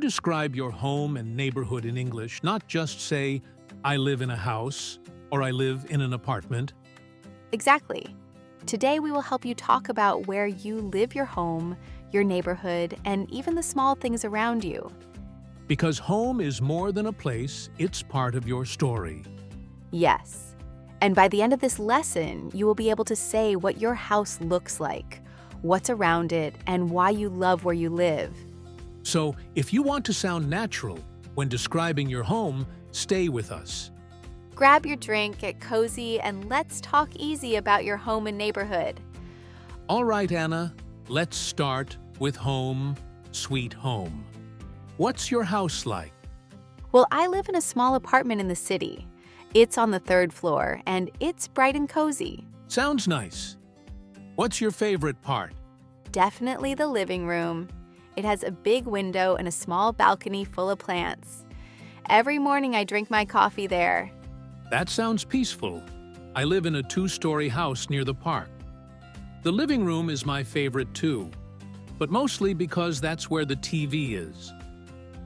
describe your home and neighborhood in English, not just say, I live in a house or I live in an apartment. Exactly. Today we will help you talk about where you live your home, your neighborhood, and even the small things around you. Because home is more than a place, it's part of your story. Yes. And by the end of this lesson, you will be able to say what your house looks like, what's around it, and why you love where you live. So, if you want to sound natural when describing your home, stay with us. Grab your drink, get cozy, and let's talk easy about your home and neighborhood. All right, Anna, let's start with home, sweet home. What's your house like? Well, I live in a small apartment in the city. It's on the 3rd floor, and it's bright and cozy. Sounds nice. What's your favorite part? Definitely the living room. It has a big window and a small balcony full of plants. Every morning I drink my coffee there. That sounds peaceful. I live in a 2-story house near the park. The living room is my favorite too, but mostly because that's where the TV is.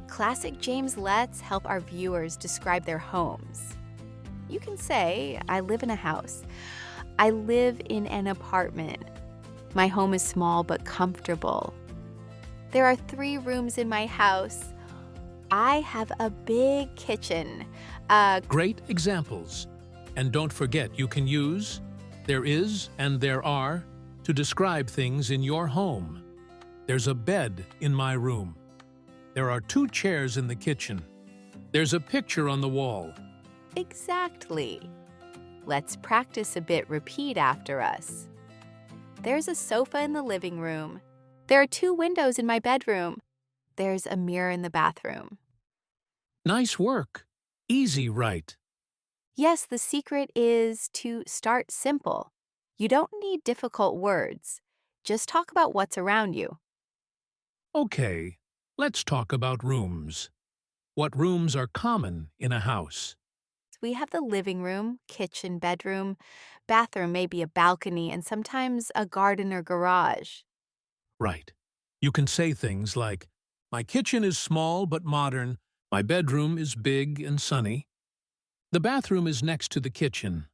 Classic James Let's help our viewers describe their homes. You can say, I live in a house. I live in an apartment. My home is small but comfortable. There are 3 rooms in my house. I have a big kitchen. Great examples. And don't forget, you can use there is and there are to describe things in your home. There's a bed in my room. There are 2 chairs in the kitchen. There's a picture on the wall. Exactly. Let's practice a bit. Repeat after us. There's a sofa in the living room. There are 2 windows in my bedroom. There's a mirror in the bathroom. Nice work. Easy, right? Yes, the secret is to start simple. You don't need difficult words. Just talk about what's around you. Okay, let's talk about rooms. What rooms are common in a house? We have the living room, kitchen, bedroom, bathroom, maybe a balcony, and sometimes a garden or garage. Right. You can say things like, my kitchen is small but modern. My bedroom is big and sunny. The bathroom is next to the kitchen.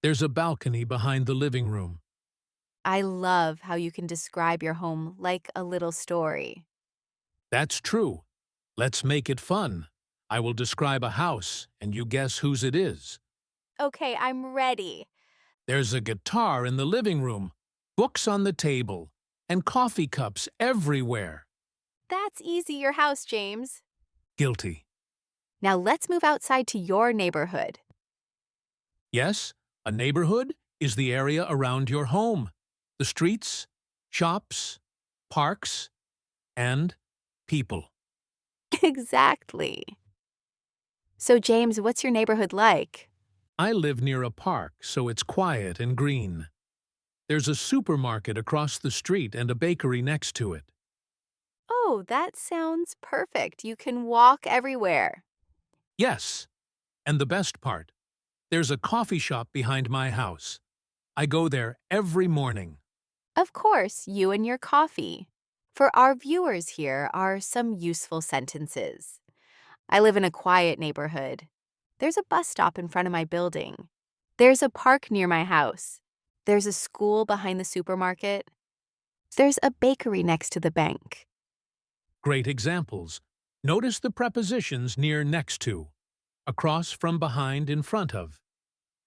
There's a balcony behind the living room. I love how you can describe your home like a little story. That's true. Let's make it fun. I will describe a house, and you guess whose it is. Okay, I'm ready. There's a guitar in the living room, books on the table, and coffee cups everywhere. That's easy, your house, James. Guilty. Now let's move outside to your neighborhood. Yes, a neighborhood is the area around your home. The streets, shops, parks, and people. Exactly. So, James, what's your neighborhood like? I live near a park, so it's quiet and green. There's a supermarket across the street and a bakery next to it. Oh, that sounds perfect. You can walk everywhere. Yes, and the best part, there's a coffee shop behind my house. I go there every morning. Of course, you and your coffee. For our viewers, here are some useful sentences. I live in a quiet neighborhood. There's a bus stop in front of my building. There's a park near my house. There's a school behind the supermarket. There's a bakery next to the bank. Great examples. Notice the prepositions near next to, across from behind in front of.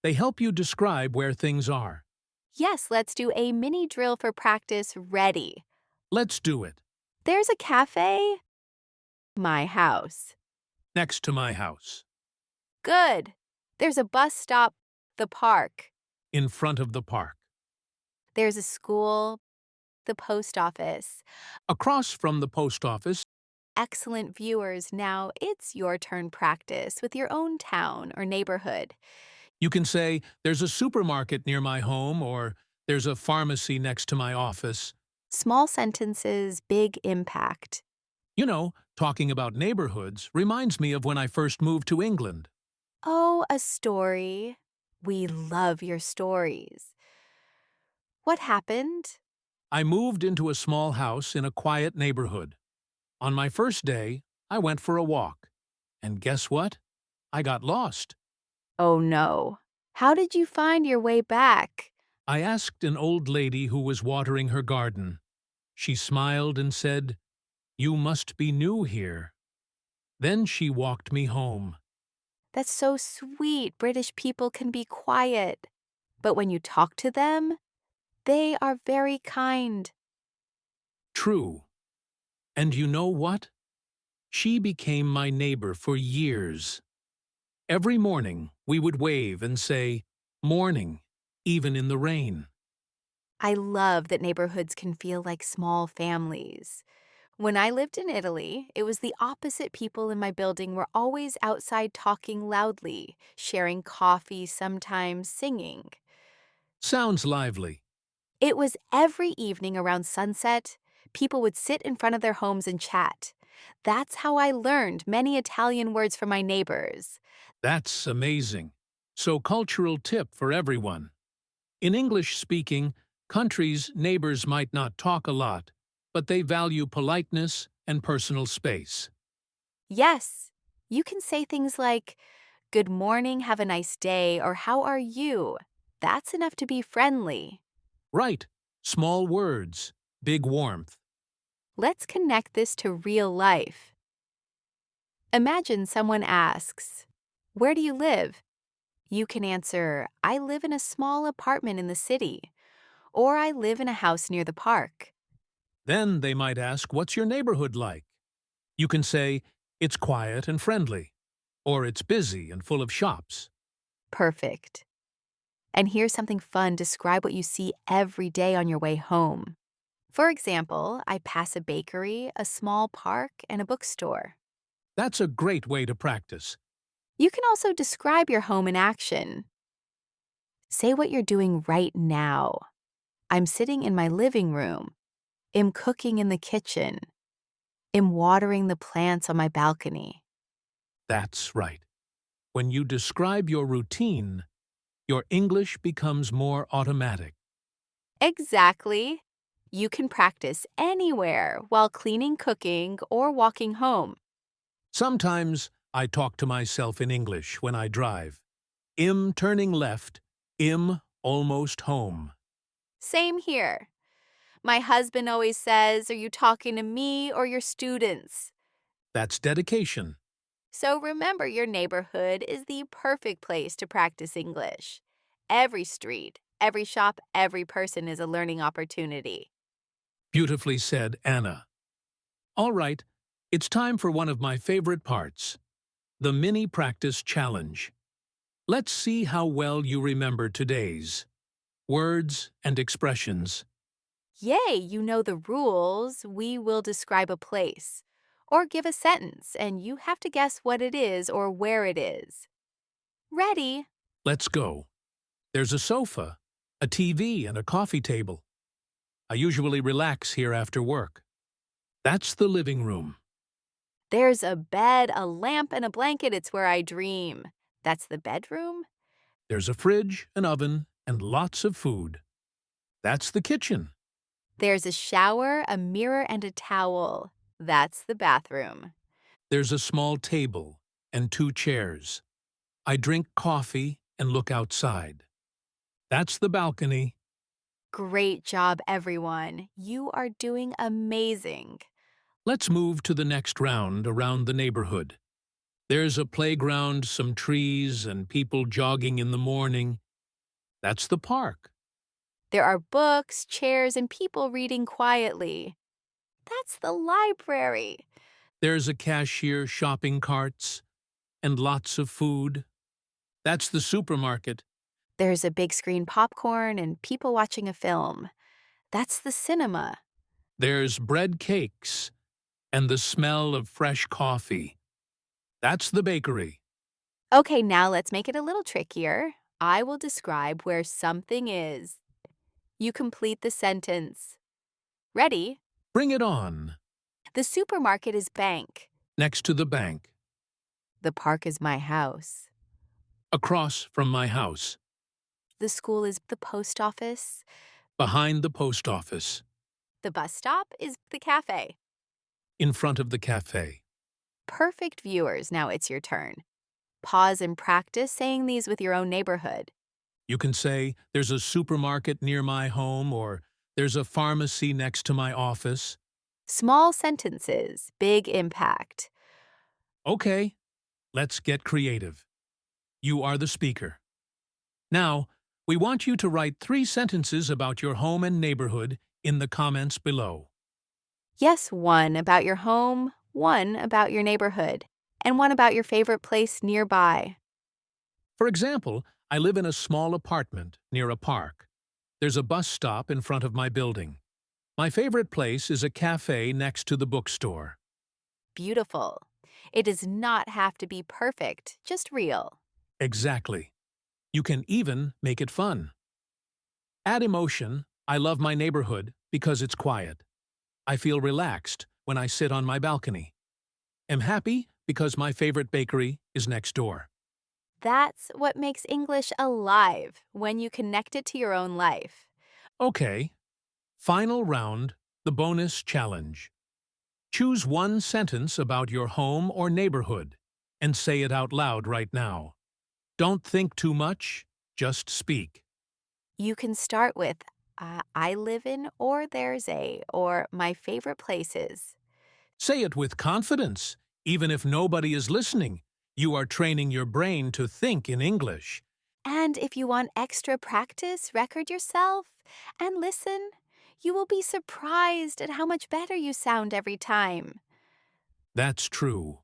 They help you describe where things are. Yes, let's do a mini drill for practice. Ready. Let's do it. There's a cafe. My house. Next to my house. Good. There's a bus stop. The park. In front of the park. There's a school. The post office. Across from the post office. Excellent viewers, now it's your turn. Practice with your own town or neighborhood. You can say, there's a supermarket near my home, or there's a pharmacy next to my office. Small sentences, big impact. You know, talking about neighborhoods reminds me of when I first moved to England. Oh, a story. We love your stories. What happened? I moved into a small house in a quiet neighborhood. On my first day, I went for a walk. And guess what? I got lost. Oh no. How did you find your way back? I asked an old lady who was watering her garden. She smiled and said, "You must be new here." Then she walked me home. That's so sweet. British people can be quiet. But when you talk to them, they are very kind. True. And you know what? She became my neighbor for years. Every morning, we would wave and say, "Morning," even in the rain. I love that neighborhoods can feel like small families. When I lived in Italy, it was the opposite. People in my building were always outside talking loudly, sharing coffee, sometimes singing. Sounds lively. It was every evening around sunset, people would sit in front of their homes and chat. That's how I learned many Italian words from my neighbors. That's amazing. So, cultural tip for everyone. In English-speaking countries, neighbors might not talk a lot, but they value politeness and personal space. Yes, you can say things like, "Good morning, have a nice day," or "How are you?" That's enough to be friendly. Right. Small words, big warmth. Let's connect this to real life. Imagine someone asks, "Where do you live?" You can answer, "I live in a small apartment in the city," or "I live in a house near the park." Then they might ask, "What's your neighborhood like?" You can say, "It's quiet and friendly," or "It's busy and full of shops." Perfect. And here's something fun. Describe what you see every day on your way home. For example, I pass a bakery, a small park, and a bookstore. That's a great way to practice. You can also describe your home in action. Say what you're doing right now. I'm sitting in my living room. Am cooking in the kitchen. Am watering the plants on my balcony. That's right. When you describe your routine, your English becomes more automatic. Exactly. You can practice anywhere while cleaning, cooking, or walking home. Sometimes I talk to myself in English when I drive. "Im turning left, im almost home." Same here. My husband always says, "Are you talking to me or your students?" That's dedication. So remember, your neighborhood is the perfect place to practice English. Every street, every shop, every person is a learning opportunity. Beautifully said, Anna. All right, it's time for one of my favorite parts, the mini practice challenge. Let's see how well you remember today's words and expressions. Yay, you know the rules. We will describe a place or give a sentence, and you have to guess what it is or where it is. Ready? Let's go. There's a sofa, a TV, and a coffee table. I usually relax here after work. That's the living room. There's a bed, a lamp, and a blanket. It's where I dream. That's the bedroom. There's a fridge, an oven, and lots of food. That's the kitchen. There's a shower, a mirror, and a towel. That's the bathroom. There's a small table and two chairs. I drink coffee and look outside. That's the balcony. Great job, everyone. You are doing amazing. Let's move to the next round around the neighborhood. There's a playground, some trees, and people jogging in the morning. That's the park. There are books, chairs, and people reading quietly. That's the library. There's a cashier, shopping carts, and lots of food. That's the supermarket. There's a big screen popcorn and people watching a film. That's the cinema. There's bread cakes and the smell of fresh coffee. That's the bakery. Okay, now let's make it a little trickier. I will describe where something is. You complete the sentence. Ready? Bring it on. The supermarket is bank. Next to the bank. The park is my house. Across from my house. The school is the post office. Behind the post office. The bus stop is the cafe. in front of the café. Perfect viewers, now it's your turn. Pause and practice saying these with your own neighborhood. You can say, there's a supermarket near my home, or there's a pharmacy next to my office. Small sentences, big impact. Okay, let's get creative. You are the speaker. Now, we want you to write 3 sentences about your home and neighborhood in the comments below. Yes, one about your home, one about your neighborhood, and one about your favorite place nearby. For example, I live in a small apartment near a park. There's a bus stop in front of my building. My favorite place is a cafe next to the bookstore. Beautiful. It does not have to be perfect, just real. Exactly. You can even make it fun. Add emotion. I love my neighborhood because it's quiet. I feel relaxed when I sit on my balcony. Am happy because my favorite bakery is next door. That's what makes English alive when you connect it to your own life. Okay. Final round, the bonus challenge. Choose one sentence about your home or neighborhood and say it out loud right now. Don't think too much, just speak. You can start with I live in, or there's a, or my favorite places. Say it with confidence, even if nobody is listening. You are training your brain to think in English. And if you want extra practice, record yourself and listen. You will be surprised at how much better you sound every time. That's true.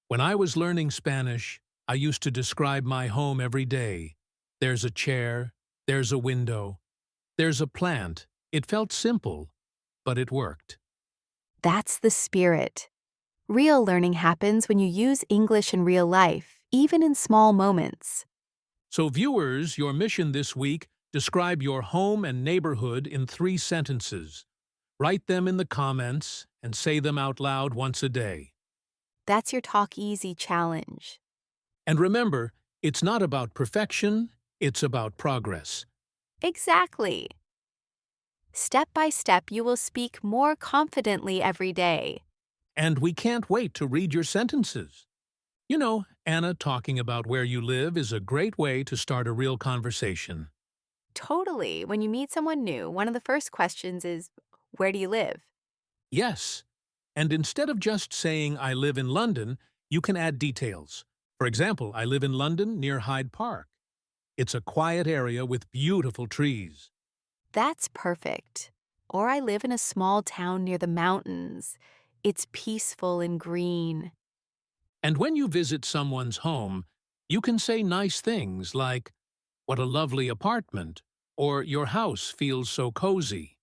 When I was learning Spanish, I used to describe my home every day. There's a chair, there's a window, there's a plant. It felt simple, but it worked. That's the spirit. Real learning happens when you use English in real life, even in small moments. So viewers, your mission this week, describe your home and neighborhood in 3 sentences. Write them in the comments and say them out loud once a day. That's your TalkEasy challenge. And remember, it's not about perfection, it's about progress. Exactly. Step by step, you will speak more confidently every day. And we can't wait to read your sentences. You know, Anna talking about where you live is a great way to start a real conversation. Totally. When you meet someone new, one of the first questions is, where do you live? Yes. And instead of just saying, I live in London, you can add details. For example, I live in London near Hyde Park. It's a quiet area with beautiful trees. That's perfect. Or I live in a small town near the mountains. It's peaceful and green. And when you visit someone's home, you can say nice things like, what a lovely apartment, or your house feels so cozy.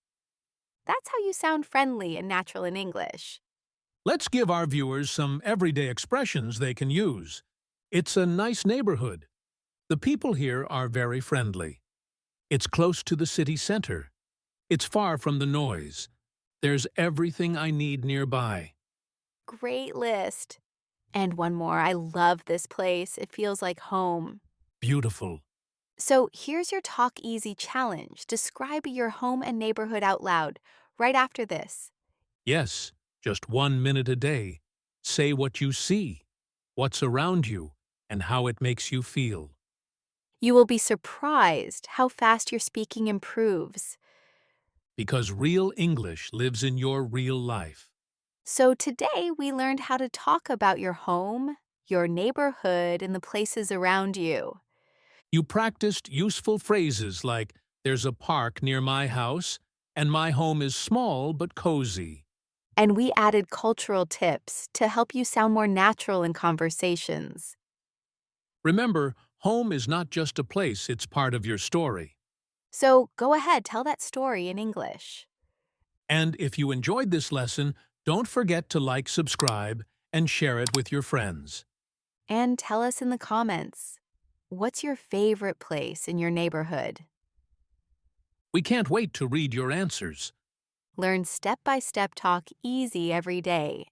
That's how you sound friendly and natural in English. Let's give our viewers some everyday expressions they can use. It's a nice neighborhood. The people here are very friendly. It's close to the city center. It's far from the noise. There's everything I need nearby. Great list. And one more. I love this place. It feels like home. Beautiful. So here's your Talk Easy challenge. Describe your home and neighborhood out loud right after this. Yes, just 1 minute a day. Say what you see, what's around you, and how it makes you feel. You will be surprised how fast your speaking improves. Because real English lives in your real life. So today we learned how to talk about your home, your neighborhood, and the places around you. You practiced useful phrases like, there's a park near my house, and my home is small but cozy. And we added cultural tips to help you sound more natural in conversations. Remember, home is not just a place, it's part of your story. So go ahead, tell that story in English. And if you enjoyed this lesson, don't forget to like, subscribe, and share it with your friends. And tell us in the comments, what's your favorite place in your neighborhood? We can't wait to read your answers. Learn step-by-step talk easy every day.